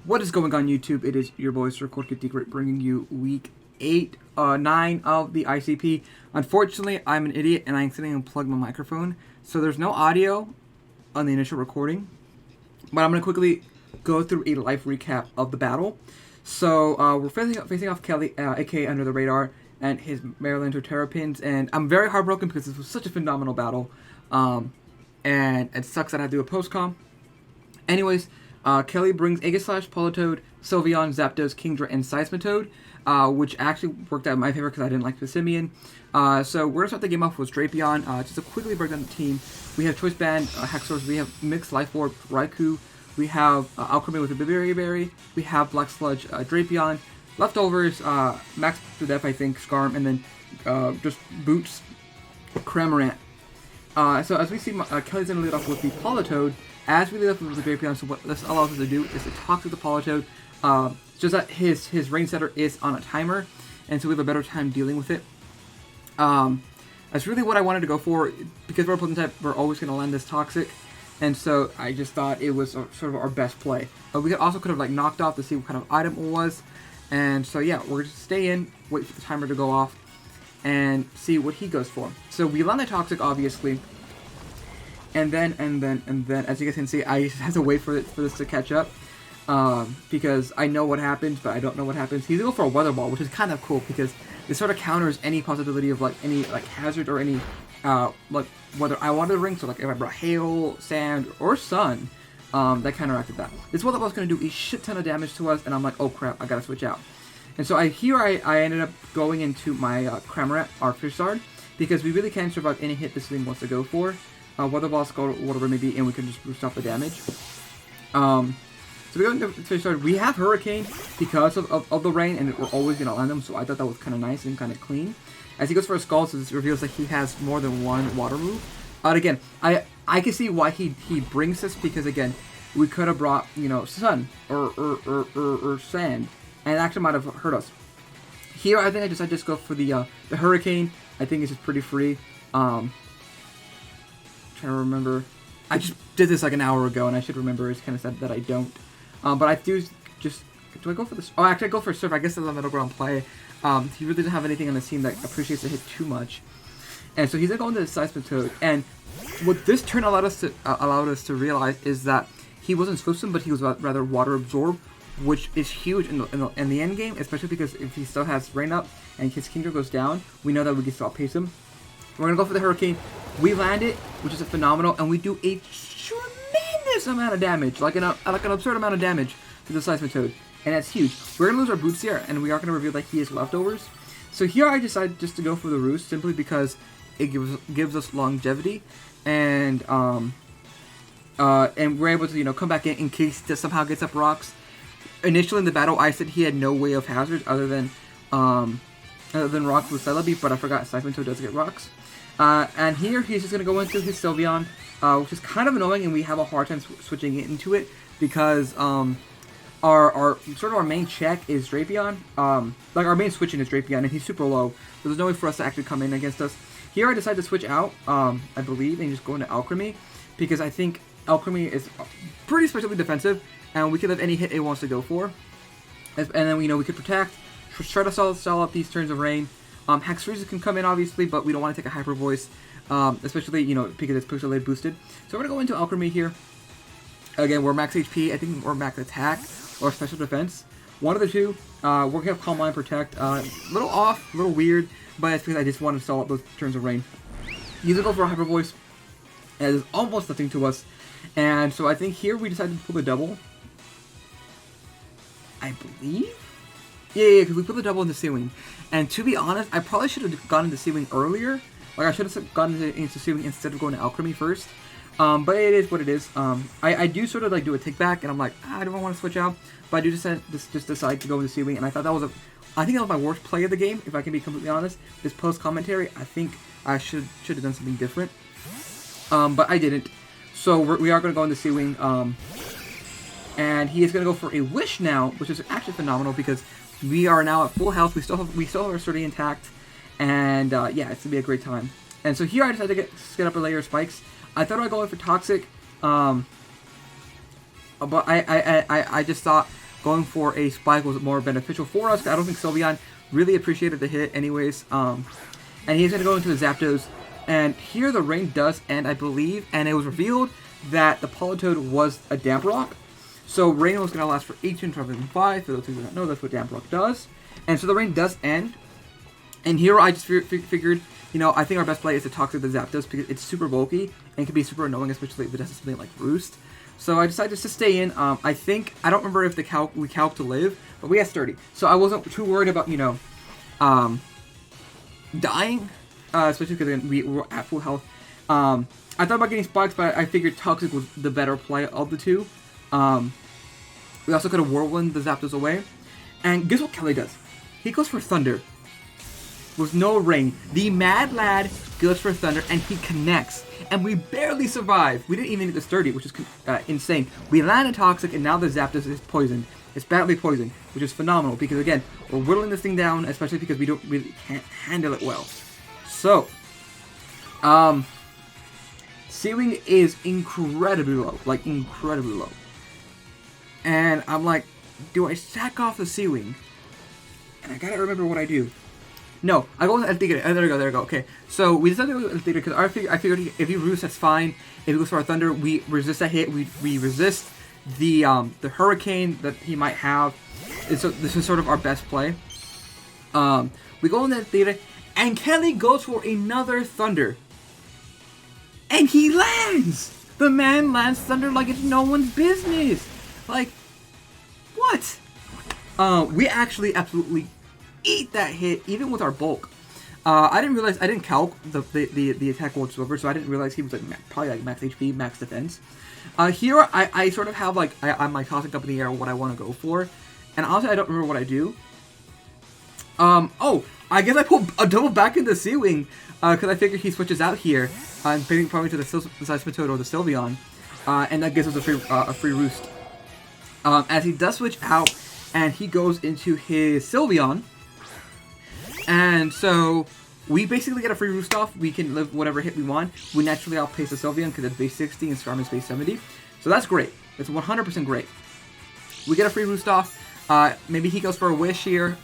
What is going on YouTube? It is your boy Sir Jorge bringing you week 9 of the ICP. Unfortunately, I'm an idiot and I accidentally unplugged my microphone, so there's no audio on the initial recording. But I'm going to quickly go through a live recap of the battle. So we're facing off Kelly, aka UnderTheRadar, and his Maryland Torterrapins, and I'm very heartbroken because this was such a phenomenal battle. And it sucks that I have to do a post-com. Anyways, Kelly brings Aegislash, Politoed, Sylveon, Zapdos, Kingdra, and Seismitoad, which actually worked out in my favor because I didn't like the Simeon. So we're going to start the game off with Drapion. Just to quickly break down the team, we have Choice Band, Hexors, we have Mixed Life Orb, Raikou, we have Alchemy with a Berry, we have Black Sludge, Drapion, leftovers, Max to Death, I think, Scarm, and then just Boots, CRAMORANT. So as we see, Kelly's going to lead off with the Politoed. As we lead up with the Drapion, so what this allows us to do is to talk to the Politoed. Just that his range setter is on a timer, and so we have a better time dealing with it. That's really what I wanted to go for, because we're a Poison type, we're always going to land this Toxic, and so I just thought it was sort of our best play. We also could have like knocked off to see what kind of item it was, and so yeah, we're going to stay in, wait for the timer to go off, and see what he goes for. So we land the Toxic, obviously. And then, as you guys can see, I just have to wait for this to catch up, because I know what happens, but I don't know what happens. He's going to go for a Weather Ball, which is kind of cool, because it sort of counters any possibility of, like, any, like, hazard or any, like, whether I wanted to ring, so, like, if I brought Hail, Sand, or Sun, that counteracted that. This Weather Ball is going to do a shit ton of damage to us, and I'm like, oh crap, I gotta switch out. And so I ended up going into my CRAMORANT, our Fish Zard, because we really can't survive any hit this thing wants to go for. Weather Ball, Skull, whatever it may be, and we can just boost off the damage. So we go into Fish Zard. We have Hurricane because of the rain, and we're always going to land them, so I thought that was kind of nice and kind of clean. As he goes for a Skull, so this reveals that he has more than one water move. And again, I can see why he brings this, because again, we could have brought, you know, Sun or Sand, and it actually might have hurt us. Here, I think I just go for the Hurricane. I think it's just pretty free. Trying to remember, I just did this like an hour ago, and I should remember. It's kind of sad that I don't. But I do I go for this? Oh, actually, I go for Surf. I guess that's a middle ground play. He really doesn't have anything on the team that appreciates the hit too much, and so he's gonna go into the Seismitoad. And what this turn allowed us to realize is that he wasn't Swift, but he was rather Water Absorb, which is huge in the end game, especially because if he still has Rain Up and his Kingdra goes down, we know that we can still outpace him. We're going to go for the Hurricane. We land it, which is a phenomenal, and we do a tremendous amount of damage, like an absurd amount of damage to the Seismitoad, and that's huge. We're going to lose our Boots here, and we are going to reveal that he has leftovers. So here I decided just to go for the Roost, simply because it gives us longevity, and we're able to, you know, come back in case this somehow gets up rocks. Initially in the battle, I said he had no way of hazards other than rocks with Celebi, but I forgot Seismitoad does get rocks. And here he's just going to go into his Sylveon, which is kind of annoying, and we have a hard time switching into it, because our main check is Drapion. Like our main switching is Drapion, and he's super low, so there's no way for us to actually come in against us. Here I decided to switch out, I believe, and just go into Alchemy, because I think Alchemy is pretty specially defensive, and we could have any hit it wants to go for. And then, you know, we could protect, try to stall up these turns of rain. Hex Freezes can come in, obviously, but we don't want to take a Hyper Voice, especially, you know, because it's Pixelated boosted. So we're going to go into Alchemy here. Again, we're max HP, I think we're max attack, or special defense. One of the two. We're going to have Calm Mind, Protect. A little off, a little weird, but it's because I just want to stall up those turns of rain. He's going to go for a Hyper Voice, and it's almost nothing to us. And so I think here we decided to pull the double. I believe? Yeah, because we put the double in the Seawing. And to be honest, I probably should have gone into Seawing earlier. Like, I should have gone into Seawing instead of going to Alchemy first. But it is what it is. I do sort of, like, do a take back, and I'm like, I don't want to switch out. But I do just decide to go into Seawing, and I thought that was I think that was my worst play of the game, if I can be completely honest. This post-commentary, I think I should have done something different. But I didn't. So we are going to go into Seawing. And he is going to go for a Wish now, which is actually phenomenal, because we are now at full health. We still have our Sturdy intact, and yeah, it's gonna be a great time. And so here I decided to get up a layer of spikes. I thought I'd go in for Toxic, but I just thought going for a spike was more beneficial for us. I don't think Sylveon really appreciated the hit anyways. And he's going to go into the Zapdos. And here the rain does end, I believe. And it was revealed that the Politoed was a Damp Rock. So rain was going to last for 18 rather than 5. For those who do not know, that's what Damp Rock does. And so the rain does end. And here I just figured, you know, I think our best play is to Toxic the Zapdos because it's super bulky and can be super annoying, especially if it does something like Roost. So I decided just to stay in. I don't remember if we calc to live, but we had sturdy. So I wasn't too worried about, you know, dying, especially because we were at full health. I thought about getting spikes, but I figured Toxic was the better play of the two. We also could have Whirlwind the Zapdos away. And guess what Kelly does? He goes for Thunder. With no rain. The Mad Lad goes for Thunder, and he connects. And we barely survive. We didn't even get the sturdy, which is insane. We landed Toxic, and now the Zapdos is poisoned. It's badly poisoned, which is phenomenal. Because, again, we're whittling this thing down, especially because we can't handle it well. So, Seawing is incredibly low. Like, incredibly low. And I'm like, do I sack off the Seawing? And I gotta remember what I do. No, I go with El Tigre. Oh, there we go. Okay, so we decided to go with El Tigre because I figured if he roosts, that's fine. If he goes for our Thunder, we resist that hit. We resist the Hurricane that he might have. And so this is sort of our best play. We go in El Tigre, and Kelly goes for another Thunder. And he lands! The man lands Thunder like it's no one's business. Like, what? We actually absolutely eat that hit, even with our bulk. I didn't calc the attack whatsoever, so I didn't realize he was like probably like max HP, max defense. Here I sort of have like I'm like tossing up in the air what I want to go for, and honestly I don't remember what I do. Oh, I guess I pull a double back into Seawing because I figured he switches out here, and probably to the Seismitoad or the Sylveon, and that gives us a free roost. As he does switch out, and he goes into his Sylveon. And so, we basically get a free roost off. We can live whatever hit we want. We naturally outpace the Sylveon because it's base 60 and Starmie is base 70. So that's great. It's 100% great. We get a free roost off. Maybe he goes for a Wish here.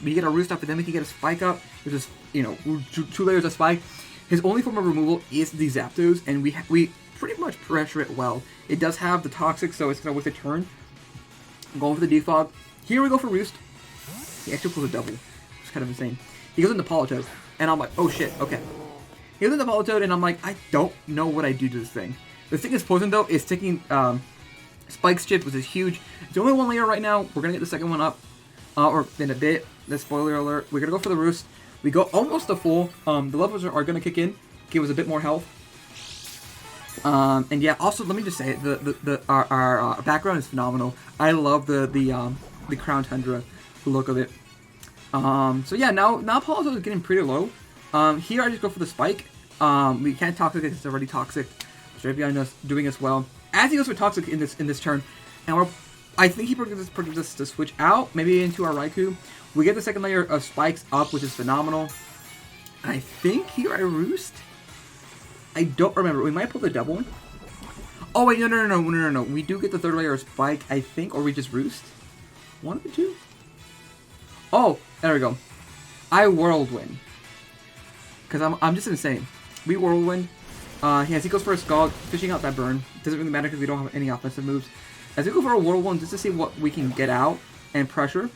We get a roost off, and then we can get a Spike up, which is, you know, two layers of Spike. His only form of removal is the Zapdos, and we pretty much pressure it well. It does have the Toxic, so it's going to waste a turn. Going for the Defog. Here we go for Roost. He actually pulls a double. It's kind of insane. He goes into Politoed, and I'm like, oh shit, okay. He goes into Politoed, and I'm like, I don't know what I do to this thing. The thing is poison, though, is taking Spike's Chip, which is huge. It's only one layer right now. We're going to get the second one up, or in a bit. The spoiler alert. We're going to go for the Roost. We go almost to full. The levels are going to kick in, give us a bit more health. And yeah, also, let me just say, our background is phenomenal. I love the Crown Tundra look of it. So yeah, now Politoed is getting pretty low. Here I just go for the Spike. We can't Toxic because it's already Toxic. Straight behind us, doing us well. As he goes for Toxic in this turn, and I think he predicts us to switch out, maybe into our Raikou. We get the second layer of Spikes up, which is phenomenal. And I think here I Roost. I don't remember. We might pull the double. Oh wait, no. We do get the third layer of Spike, I think, or we just Roost. One of the two. Oh, there we go. I Whirlwind. Because I'm just insane. We Whirlwind. As he goes for a Scald, fishing out that burn. Doesn't really matter because we don't have any offensive moves. As we go for a Whirlwind, just to see what we can get out and pressure.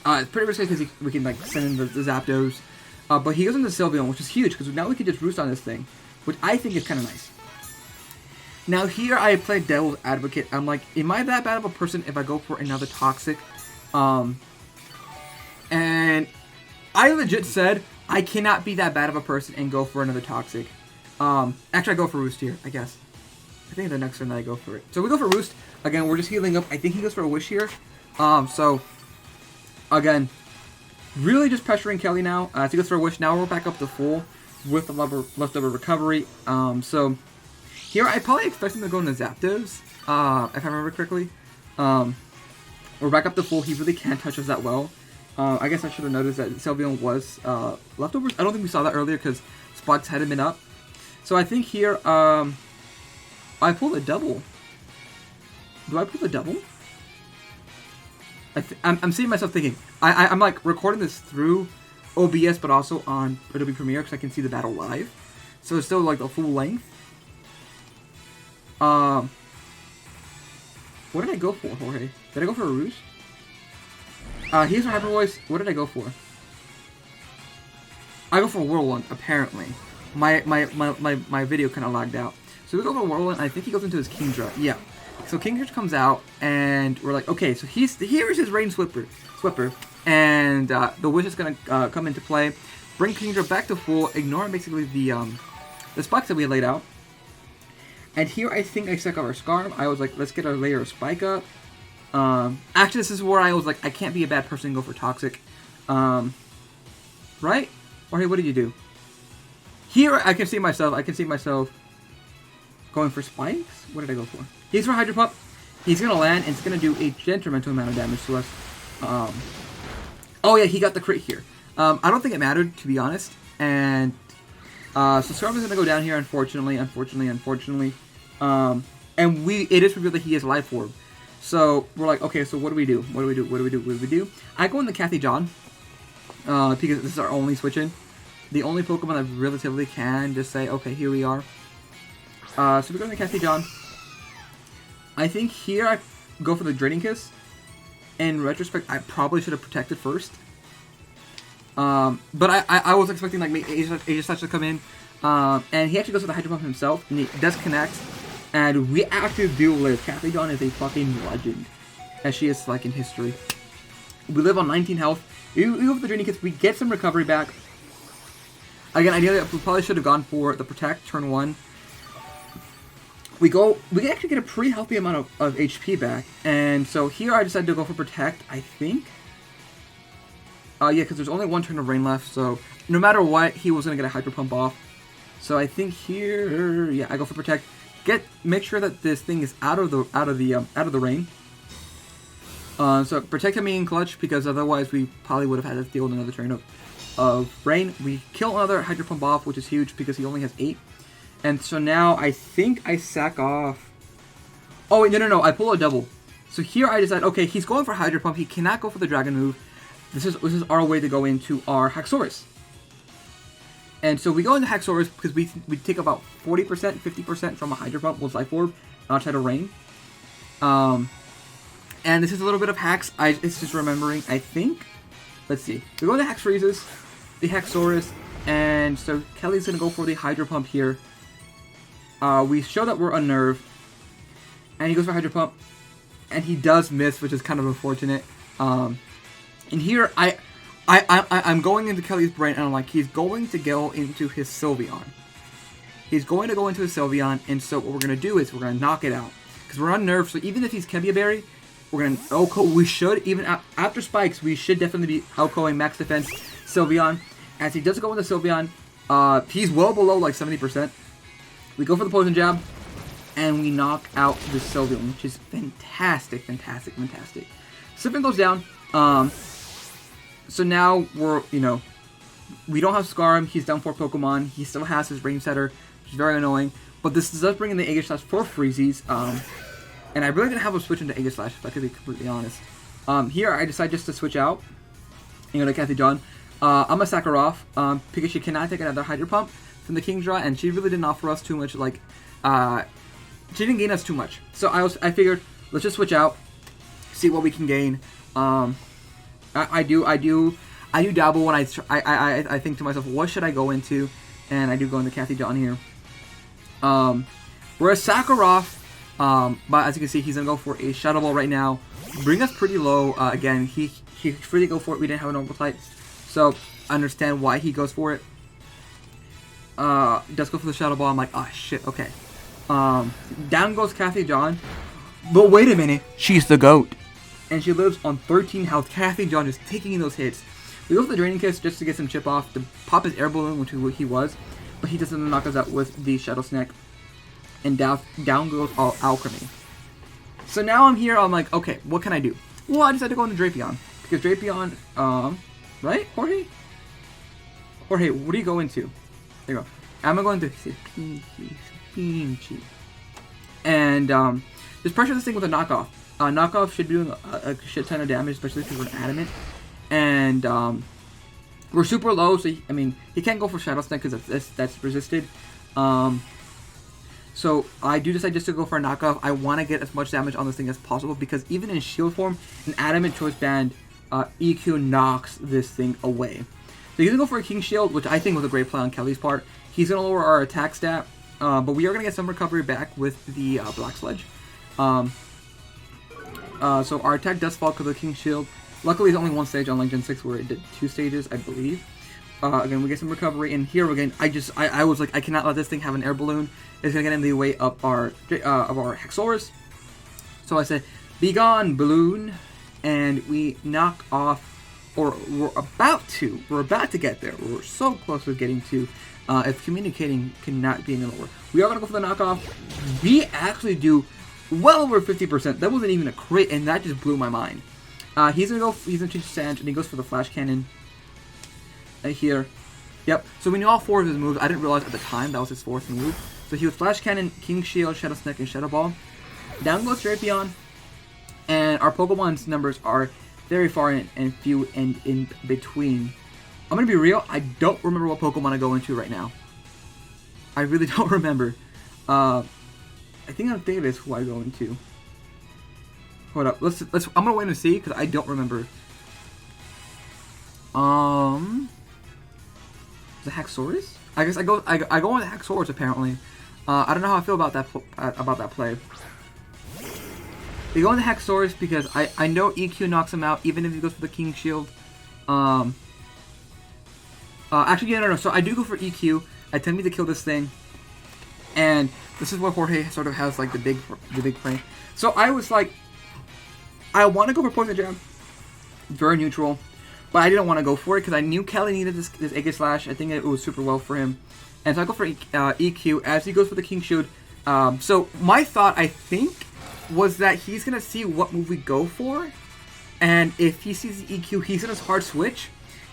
It's pretty risky because we can like send in the Zapdos. But he goes into Sylveon, which is huge because now we can just Roost on this thing. Which I think is kind of nice. Now here I play Devil's Advocate. I'm like, am I that bad of a person if I go for another Toxic? And I legit said, I cannot be that bad of a person and go for another Toxic. Actually I go for Roost here, I guess. I think the next turn that I go for it. So we go for Roost. Again, we're just healing up. I think he goes for a Wish here. So, again, really just pressuring Kelly now. As he goes for a Wish, now we're back up to full with the leftover recovery. So, here I probably expect him to go into Zapdos, if I remember correctly. We're back up to full. He really can't touch us that well. I guess I should have noticed that Sylveon was leftovers. I don't think we saw that earlier because Spikes hadn't been up. So I think here, I pull a double. Do I pull the double? I'm seeing myself thinking. I'm like recording this through OBS, but also on Adobe Premiere because I can see the battle live. So it's still like the full length. What did I go for, Jorge? Did I go for a ruse? Here's my hyper voice. What did I go for? I go for a whirlwind. Apparently, my video kind of lagged out. So we go for a whirlwind. I think he goes into his Kingdra. Yeah. So Kingdra comes out, and we're like, okay. So here's his Rain Swipper, and the Wish is gonna come into play, bring Kingdra back to full, ignore basically the spikes that we had laid out. And here I think I stuck out our Scarm. I was like, let's get our layer of Spike up. Actually, this is where I was like, I can't be a bad person and go for Toxic. Right? Or hey, what did you do? Here I can see myself going for Spikes. What did I go for? He's for Hydro Pump. He's gonna land and it's gonna do a detrimental amount of damage to us. Oh yeah, he got the crit here. I don't think it mattered, to be honest. And so Scarm is gonna go down here, unfortunately. And it is revealed that he has Life Orb. So we're like, okay, so what do we do? I go in the Kathy John, because this is our only switch in. The only Pokemon that relatively can just say, okay, here we are. So we go in the Kathy John. I think here I go for the Draining Kiss. In retrospect, I probably should have protected first. But I was expecting like Aegis Slash to come in. And he actually goes for the Hydro Pump himself, and he does connect. And we actually do live. Kathy John is a fucking legend, as she is like in history. We live on 19 health. We go for the Draining Kiss. We get some recovery back. Again, ideally, we probably should have gone for the Protect turn 1. We actually get a pretty healthy amount of HP back. And so here I decided to go for Protect, I think. Yeah, because there's only one turn of Rain left. So no matter what, he was going to get a Hydro Pump off. So I think here, yeah, I go for Protect. Make sure that this thing is out of the rain. So protect me in clutch, because otherwise we probably would have had to deal with another turn of rain. We kill another Hydro Pump off, which is huge because he only has 8. And so now I think I sack off. Oh wait, no, I pull a double. So here I decide, okay, he's going for Hydro Pump. He cannot go for the Dragon move. This is our way to go into our Haxorus. And so we go into Haxorus because we take about 40%, 50% from a Hydro Pump with Life Orb outside of rain. And this is a little bit of hacks. It's just remembering, I think. Let's see. We go into Hex Freezes, the Haxorus, and so Kelly's going to go for the Hydro Pump here. We show that we're unnerved, and he goes for Hydro Pump, and he does miss, which is kind of unfortunate. And here, I'm going into Kelly's brain, and I'm like, he's going to go into his Sylveon. He's going to go into his Sylveon, and so what we're going to do is we're going to knock it out. Because we're unnerved, so even if he's Kebia Berry, we're going to OHKO. We should, even after Spikes, we should definitely be OHKOing Max Defense Sylveon. As he does go into Sylveon, he's well below like 70%. We go for the Poison Jab, and we knock out the Sylveon, which is fantastic. Sylveon goes down. So now we're, we don't have Scarm. He's down 4 Pokemon. He still has his Rain Setter, which is very annoying. But this does bring in the Aegis Slash for Freezies. And I really didn't have a switch into Aegis Slash, if I could be completely honest. Here I decide just to switch out. To Kathy John. I'm going to sack her off because she cannot take another Hydro Pump from the Kingdra, and she really didn't offer us too much. Like, she didn't gain us too much. So I figured, let's just switch out, see what we can gain. I do dabble when I think to myself, what should I go into? And I do go into Kathy John here. Whereas Sakharov, but as you can see, he's gonna go for a Shadow Ball right now. Bring us pretty low. Again, he freely go for it. We didn't have a normal type, so I understand why he goes for it. Does go for the Shadow Ball. I'm like, oh shit, okay. Down goes Kathy John. But wait a minute, she's the GOAT. And she lives on 13 health. Kathy John is taking in those hits. We go for the Draining Kiss just to get some chip off, to pop his Air Balloon, which he was. But he doesn't knock us out with the Shadow Snack. And down goes all Alchemy. So now I'm here, I'm like, okay, what can I do? Well, I decided to go into Drapion. Because Drapion, right, Jorge? Jorge, what do you go into? There you go. I'm going to Pinchy. And just pressure this thing with a knockoff. Knockoff should be doing a shit ton of damage, especially because we're an adamant. And we're super low, so I mean, he can't go for Shadow Sneak because that's resisted. So I do decide just to go for a knockoff. I want to get as much damage on this thing as possible because even in shield form, an adamant choice band EQ knocks this thing away. So he's going to go for a King Shield, which I think was a great play on Kelly's part. He's going to lower our attack stat, but we are going to get some recovery back with the Black Sledge. So our attack does fall because of the King Shield. Luckily, it's only one stage, unlike Gen 6 where it did 2 stages, I believe. Again, we get some recovery, and here again, I was like, I cannot let this thing have an air balloon. It's going to get in the way of our Hexaurus. So I said, be gone, balloon, and we knock off. Or we're about to get there. We're so close to getting to, if communicating cannot be any lower. We are going to go for the knockoff. We actually do well over 50%. That wasn't even a crit, and that just blew my mind. He's going to change Sand, and he goes for the Flash Cannon. Here. Yep. So we knew all 4 of his moves. I didn't realize at the time that was his 4th move. So he was Flash Cannon, King Shield, Shadow Sneak, and Shadow Ball. Down goes Drapion. And our Pokemon's numbers are very far and few and in between. I'm going to be real, I don't remember what Pokemon I go into right now. I really don't remember. I think I'm thinking of who I go into. Hold up, let's I'm going to wait and see because I don't remember. The Haxorus? I guess I go on the Haxorus apparently. I don't know how I feel about that play. They go on the Haxorus because I know EQ knocks him out even if he goes for the King Shield. Actually, yeah, no. So I do go for EQ. I tend to kill this thing, and this is what Jorge sort of has like the big play. So I was like, I want to go for Poison Jab, very neutral, but I didn't want to go for it because I knew Kelly needed this Aegis Slash. I think it was super well for him, and so I go for EQ as he goes for the King Shield. So my thought, I think, was that he's going to see what move we go for, and if he sees the EQ, he's going to hard switch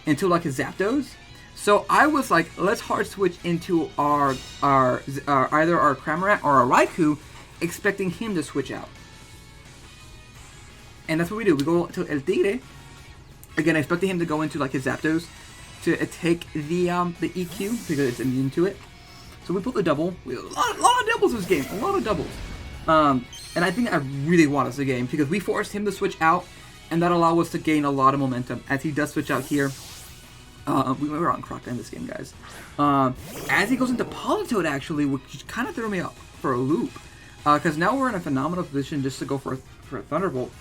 into like his Zapdos. So I was like, let's hard switch into our either our Cramorant or our Raikou, expecting him to switch out. And that's what we do. We go to El Tigre, again expecting him to go into like his Zapdos to take the EQ because it's immune to it. So we put the double. We have a lot of doubles this game, a lot of doubles. And I think I really want us to game because we forced him to switch out, and that allowed us to gain a lot of momentum as he does switch out here. We were on Croc in this game, guys. As he goes into Politoed, actually, which kind of threw me up for a loop, because now we're in a phenomenal position just to go for a Thunderbolt.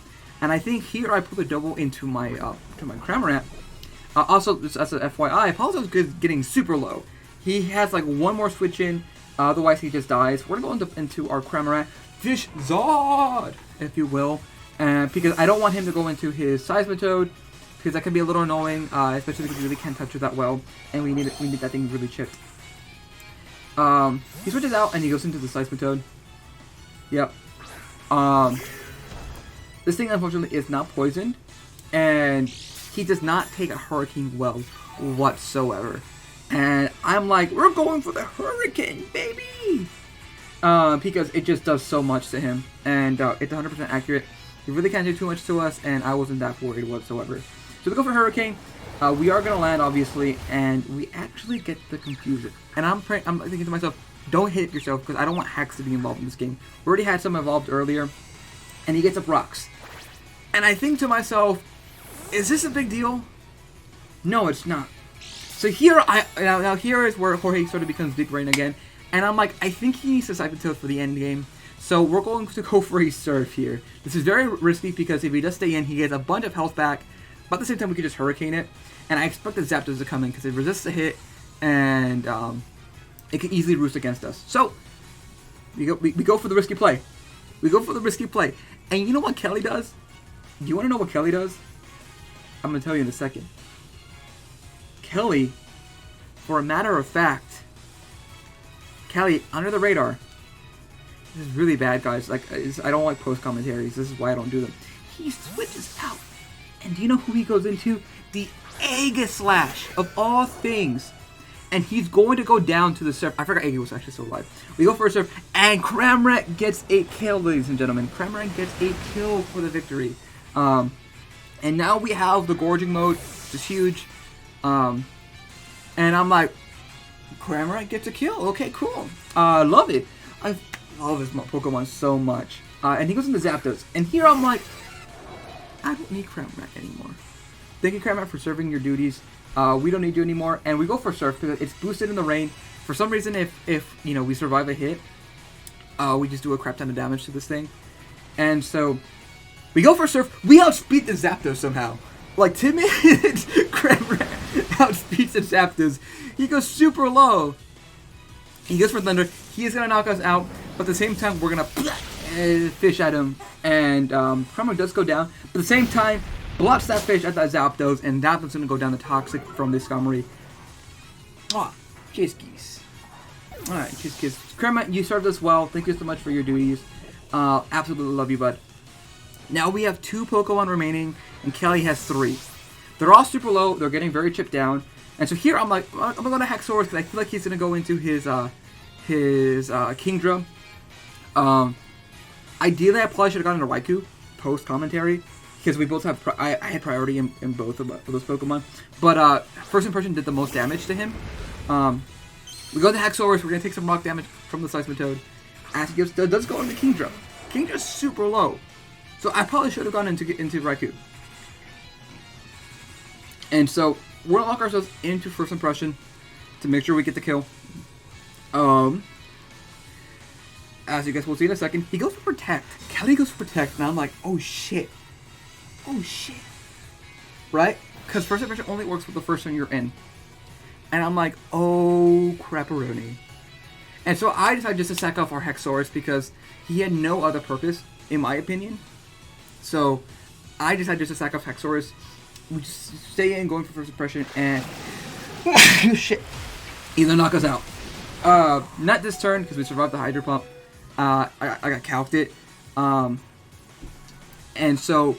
And I think here I put the double into my Cramorant. Also, just as an FYI, Politoed's getting super low. He has like one more switch in, otherwise he just dies. We're going to go into our Cramorant. Fish Zod, if you will, and because I don't want him to go into his Seismitoad, because that can be a little annoying, especially because we really can't touch it that well, and we need that thing really chipped. He switches out and he goes into the Seismitoad. Yep. This thing unfortunately is not poisoned, and he does not take a Hurricane well whatsoever. And I'm like, we're going for the Hurricane, baby! Because it just does so much to him, and it's 100% accurate. He really can't do too much to us, and I wasn't that worried whatsoever. So we go for Hurricane. We are going to land, obviously, and we actually get the Confusion. And I'm thinking to myself, don't hit yourself, because I don't want hacks to be involved in this game. We already had some involved earlier, and he gets up Rocks. And I think to myself, is this a big deal? No, it's not. So here, now here is where Jorge sort of becomes Big Brain again. And I'm like, I think he needs to Seismitoad for the end game. So we're going to go for a Surf here. This is very risky because if he does stay in, he gets a bunch of health back. But at the same time, we could just Hurricane it. And I expect the Zapdos to come in because it resists the hit. And it can easily roost against us. So we go for the risky play. We go for the risky play. And you know what Kelly does? Do you want to know what Kelly does? I'm going to tell you in a second. Kelly, for a matter of fact, Kelly, under the radar. This is really bad, guys. Like, I don't like post commentaries. This is why I don't do them. He switches out. And do you know who he goes into? The Aegis Slash, of all things. and he's going to go down to the surf. I forgot he was actually still alive. We go for a surf, and CRAMORANT gets a kill, ladies and gentlemen. CRAMORANT gets a kill for the victory. And now we have the gorging mode, which is huge. And I'm like, CRAMORANT gets a kill. Okay, cool. Love it. I love this Pokemon so much. And he goes into Zapdos. And here I'm like, I don't need CRAMORANT anymore. Thank you, CRAMORANT, for serving your duties. We don't need you anymore. And we go for Surf because it's boosted in the rain. For some reason, if you know, we survive a hit, we just do a crap ton of damage to this thing. And so we go for Surf. We outspeed the Zapdos somehow. Like 10 minutes, CRAMORANT outspeeds the Zapdos. He goes super low. He goes for Thunder. He is going to knock us out. But at the same time, we're going to fish at him. And CRAMORANT does go down. But at the same time, blocks that fish at that Zapdos. And Zapdos going to go down the Toxic from this Skarmory. Ah, Kiss Geese. Alright, Kiss Kiss. CRAMORANT, you served us well. Thank you so much for your duties. Absolutely love you, bud. Now we have 2 Pokemon remaining, and Kelly has 3. They're all super low. They're getting very chipped down. And so here I'm like, I'm going to go to Hexorus because I feel like he's going to go into his Kingdra. Ideally, I probably should have gotten a Raikou post-commentary because we both have, I had priority in both of those Pokemon. But first impression did the most damage to him. We go to Hexorus. We're going to take some rock damage from the Seismitoad. As he does go into Kingdra. Kingdra's super low. So I probably should have gone into Raikou. And so we're gonna lock ourselves into first impression to make sure we get the kill. As you guys will see in a second, he goes for Protect. Kelly goes for Protect, and I'm like, oh shit. Oh shit. Right? Because first impression only works with the first one you're in. And I'm like, oh crapperoni. And so I decided just to sack off our Hexorus because he had no other purpose, in my opinion. So I decided just to sack off Hexorus. We just stay in, going for first impression, and shit, either knock us out. Not this turn because we survived the Hydro Pump. I got calced it. And so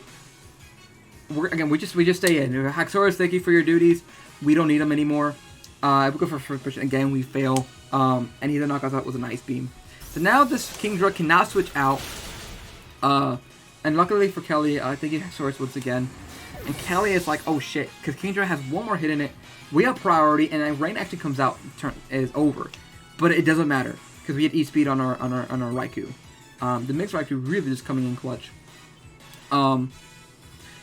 we just stay in. Hexorus, thank you for your duties. We don't need them anymore. We go for first impression again. We fail. And either knock us out with an Ice Beam. So now this Kingdra cannot switch out. And luckily for Kelly, I think he Hexorus once again. And Kelly is like, oh shit, because Kingdra has one more hit in it. We have priority, and then Rain actually comes out, turn is over. But it doesn't matter, because we had E-Speed on our Raikou. The mixed Raikou really just coming in clutch. So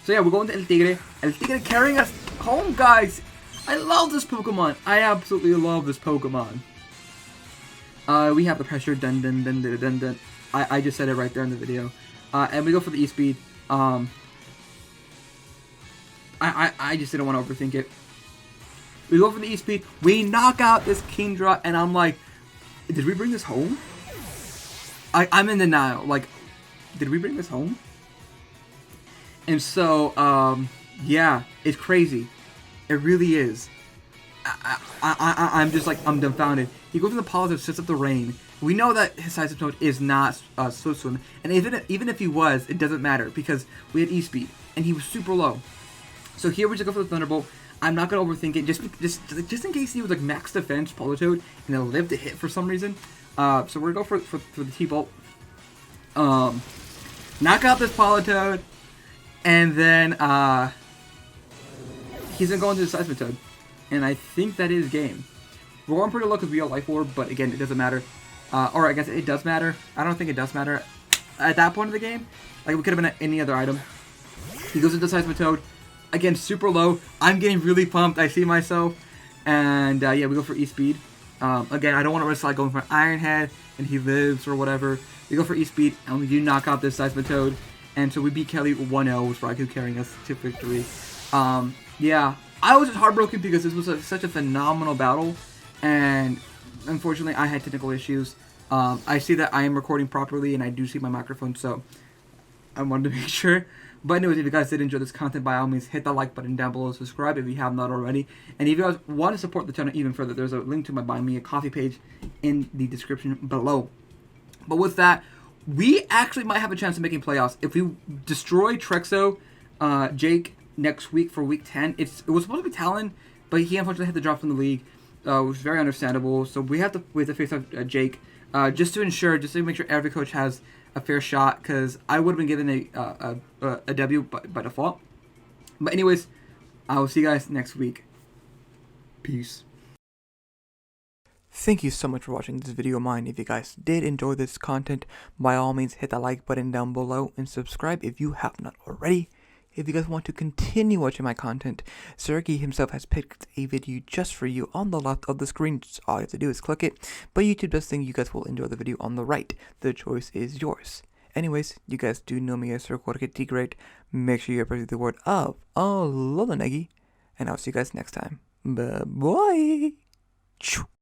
yeah, we're going to El Tigre. El Tigre carrying us home, guys! I love this Pokemon! I absolutely love this Pokemon. We have the pressure, dun dun dun dun dun dun. I just said it right there in the video. And we go for the E-Speed. I just didn't want to overthink it. We go for the E-Speed. We knock out this Kingdra, and I'm like, did we bring this home? I'm in denial. Like, did we bring this home? And so, yeah, it's crazy. It really is. I'm just like, I'm dumbfounded. He goes to the positive, sets up the rain. We know that his Seismitoad is not Swift Swim, and even if he was, it doesn't matter because we had E-Speed, and he was super low. So here we just go for the Thunderbolt. I'm not gonna overthink it, just in case he was like max defense Politoed and it lived to hit for some reason. So we're gonna go for the T-Bolt. Knock out this Politoed, and then he's gonna go into the Seismitoad, and I think that is game. We're going pretty low because we have Life Orb, but again, it doesn't matter. Or I guess it does matter. I don't think it does matter at that point of the game. Like, we could have been any other item. He goes into Seismitoad. Again, super low. I'm getting really pumped. I see myself. And, yeah, we go for E-Speed. Again, I don't want to risk like going for Iron Head, and he lives or whatever. We go for E-Speed, and we do knock out this Seismitoad. And so we beat Kelly 1-0 with Raikou carrying us to victory. Yeah, I was just heartbroken because this was such a phenomenal battle. And unfortunately, I had technical issues. I see that I am recording properly, and I do see my microphone, so I wanted to make sure. But anyways, if you guys did enjoy this content, by all means, hit that like button down below, subscribe if you have not already. And if you guys want to support the channel even further, there's a link to my Buy Me a Coffee page in the description below. But with that, we actually might have a chance of making playoffs. If we destroy Trexo, Jake, next week for week 10, it was supposed to be Talon, but he unfortunately had to drop from the league. which is very understandable. So we have to face off Jake, just to make sure every coach has a fair shot, because I would have been given a W by default. But anyways, I will see you guys next week. Peace. Thank you so much for watching this video of mine. If you guys did enjoy this content, by all means hit that like button down below and subscribe if you have not already. If you guys want to continue watching my content, Sergey himself has picked a video just for you on the left of the screen. Just all you have to do is click it, but YouTube does think you guys will enjoy the video on the right. The choice is yours. Anyways, you guys do know me as Jorge Tigre. Make sure you appreciate the word of Alola Negi, and I'll see you guys next time. Bye-bye.